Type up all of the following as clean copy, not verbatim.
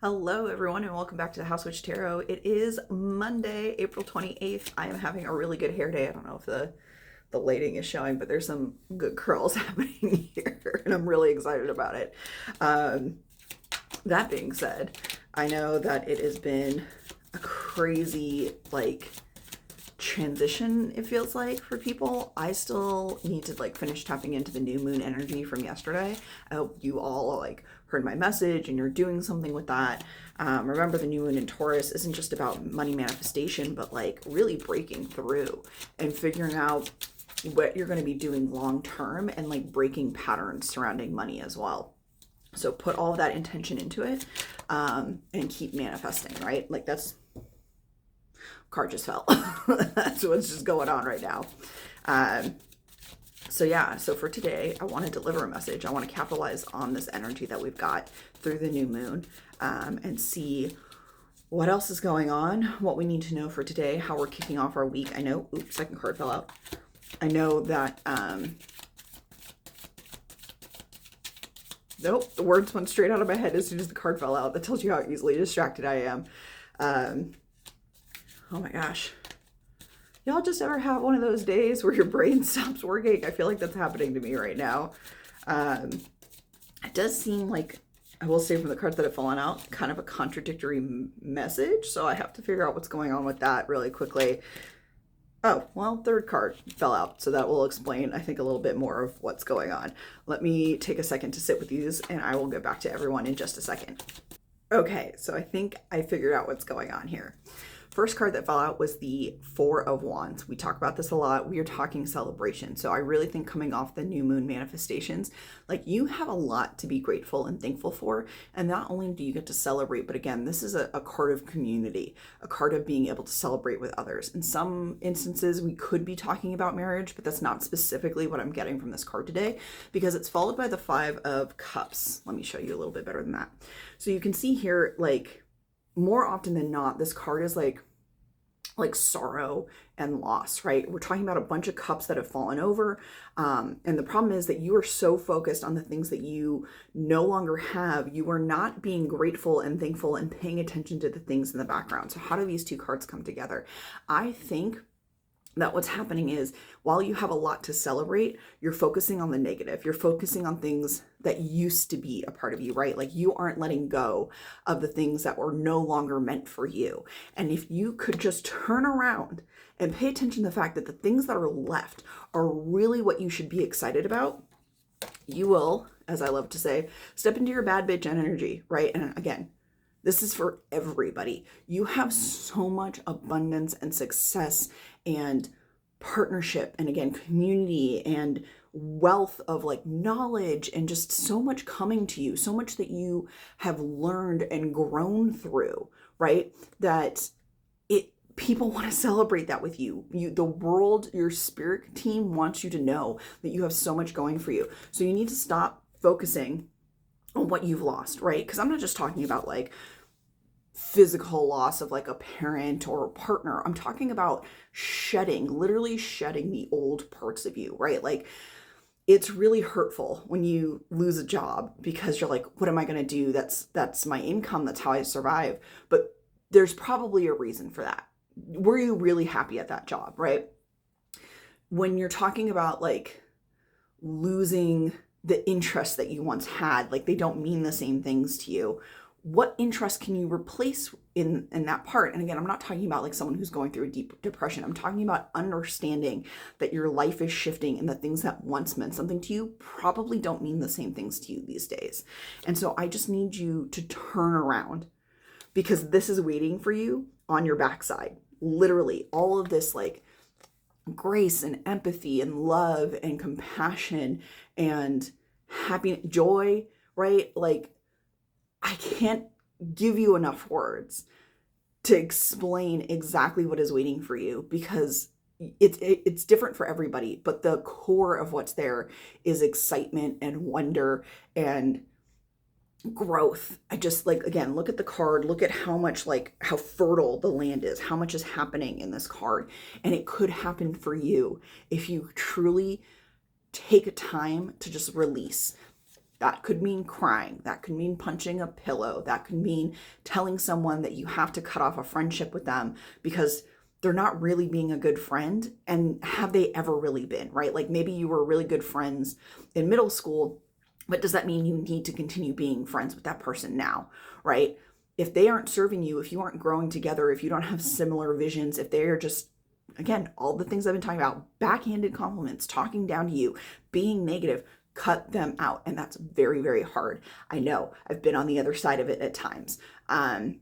Hello, everyone, and welcome back to the House Witch Tarot. It is Monday, April 28th. I am having a really good hair day. I don't know if the lighting is showing, but there's some good curls happening here, and I'm really excited about it. That being said, I know that it has been a crazy, transition, it feels like, for people. I still need to finish tapping into the new moon energy from yesterday. I hope you all heard my message and you're doing something with that. Remember, the new moon in Taurus isn't just about money manifestation, but really breaking through and figuring out what you're going to be doing long term, and breaking patterns surrounding money as well. So put all of that intention into it, and keep manifesting, right? That's card just fell. That's what's just going on right now. So for today, I want to deliver a message. I want to capitalize on this energy that we've got through the new moon, and see what else is going on, what we need to know for today, how we're kicking off our week. I know, oops, second card fell out. I know that, nope, the words went straight out of my head as soon as the card fell out. That tells you how easily distracted I am. Oh my gosh. Y'all just ever have one of those days where your brain stops working? I feel like that's happening to me right now. It does seem like, I will say from the cards that have fallen out, kind of a contradictory message. So I have to figure out what's going on with that really quickly. Oh, well, third card fell out. So that will explain, I think, a little bit more of what's going on. Let me take a second to sit with these, and I will get back to everyone in just a second. Okay, so I think I figured out what's going on here. First card that fell out was the Four of Wands. We talk about this a lot. We are talking celebration. So I really think, coming off the new moon manifestations, you have a lot to be grateful and thankful for. And not only do you get to celebrate, but again, this is a card of community, a card of being able to celebrate with others. In some instances, we could be talking about marriage, but that's not specifically what I'm getting from this card today, because it's followed by the Five of Cups. Let me show you a little bit better than that. So you can see here, more often than not, this card is like sorrow and loss, right? We're talking about a bunch of cups that have fallen over. And the problem is that you are so focused on the things that you no longer have. You are not being grateful and thankful and paying attention to the things in the background. So how do these two cards come together? I think that what's happening is, while you have a lot to celebrate, you're focusing on the negative. You're focusing on things that used to be a part of you, right? You aren't letting go of the things that were no longer meant for you. And if you could just turn around and pay attention to the fact that the things that are left are really what you should be excited about, you will, as I love to say, step into your bad bitch energy, right? And again, this is for everybody. You have so much abundance and success and partnership, and again, community and wealth of knowledge, and just so much coming to you, so much that you have learned and grown through, right? That people want to celebrate that with you. The world, your spirit team wants you to know that you have so much going for you. So you need to stop focusing on what you've lost, right? Because I'm not just talking about physical loss of a parent or a partner. I'm talking about literally shedding the old parts of you, right? It's really hurtful when you lose a job, because you're what am I going to do? That's my income. That's how I survive. But there's probably a reason for that. Were you really happy at that job, right? When you're talking about losing the interest that you once had, they don't mean the same things to you. What interest can you replace in that part? And again, I'm not talking about someone who's going through a deep depression. I'm talking about understanding that your life is shifting, and the things that once meant something to you probably don't mean the same things to you these days. And so I just need you to turn around, because this is waiting for you on your backside. Literally, all of this grace and empathy and love and compassion and happiness, joy, right? I can't give you enough words to explain exactly what is waiting for you, because it's different for everybody. But the core of what's there is excitement and wonder and growth. I just again, look at the card, look at how much how fertile the land is, how much is happening in this card. And it could happen for you if you truly take a time to just release. That could mean crying. That could mean punching a pillow. That could mean telling someone that you have to cut off a friendship with them because they're not really being a good friend. And have they ever really been, right? Like maybe you were really good friends in middle school, but does that mean you need to continue being friends with that person now, right? If they aren't serving you, if you aren't growing together, if you don't have similar visions, if they are just, again, all the things I've been talking about, backhanded compliments, talking down to you, being negative, cut them out. And that's very, very hard. I know I've been on the other side of it at times. And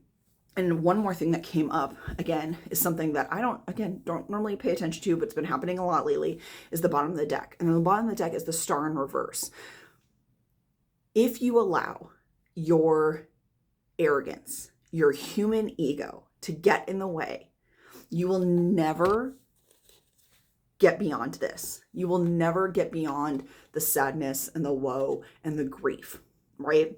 one more thing that came up, again, is something that I don't normally pay attention to, but it's been happening a lot lately, is the bottom of the deck. And then the bottom of the deck is the star in reverse. If you allow your arrogance, your human ego to get in the way, you will never get beyond this. You will never get beyond the sadness and the woe and the grief, right?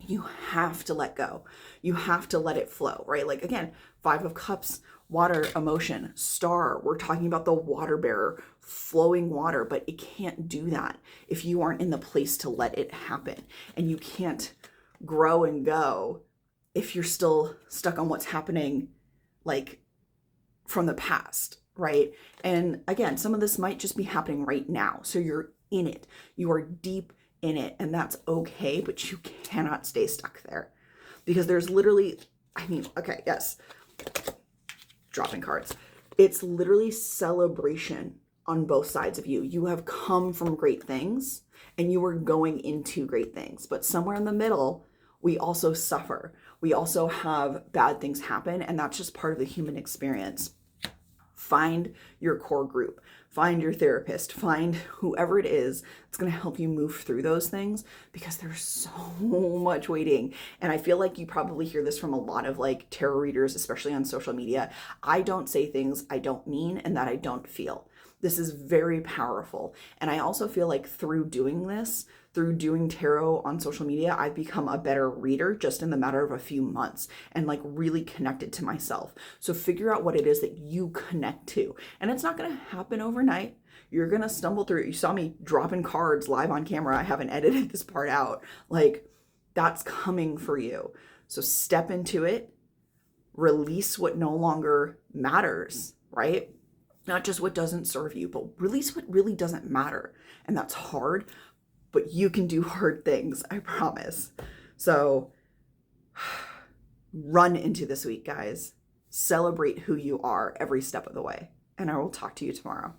You have to let go. You have to let it flow, right? Like again, 5 of Cups, water, emotion, star. We're talking about the water bearer, flowing water, but it can't do that if you aren't in the place to let it happen. And you can't grow and go if you're still stuck on what's happening like from the past, right? And again, some of this might just be happening right now. So you're in it. You are deep in it, and that's okay, but you cannot stay stuck there because there's literally, okay, yes, dropping cards. It's literally celebration on both sides of you. You have come from great things and you are going into great things, but somewhere in the middle, we also suffer. We also have bad things happen, and that's just part of the human experience. Find your core group, find your therapist, find whoever it is that's going to help you move through those things, because there's so much waiting. And I feel like you probably hear this from a lot of like tarot readers, especially on social media. I don't say things I don't mean and that I don't feel. This is very powerful. And I also feel like through doing this, through doing tarot on social media, I've become a better reader just in the matter of a few months and like really connected to myself. So figure out what it is that you connect to. And it's not going to happen overnight. You're going to stumble through it. You saw me dropping cards live on camera. I haven't edited this part out. Like, that's coming for you. So step into it, release what no longer matters, right? Not just what doesn't serve you, but release what really doesn't matter. And that's hard, but you can do hard things, I promise. So run into this week, guys. Celebrate who you are every step of the way. And I will talk to you tomorrow.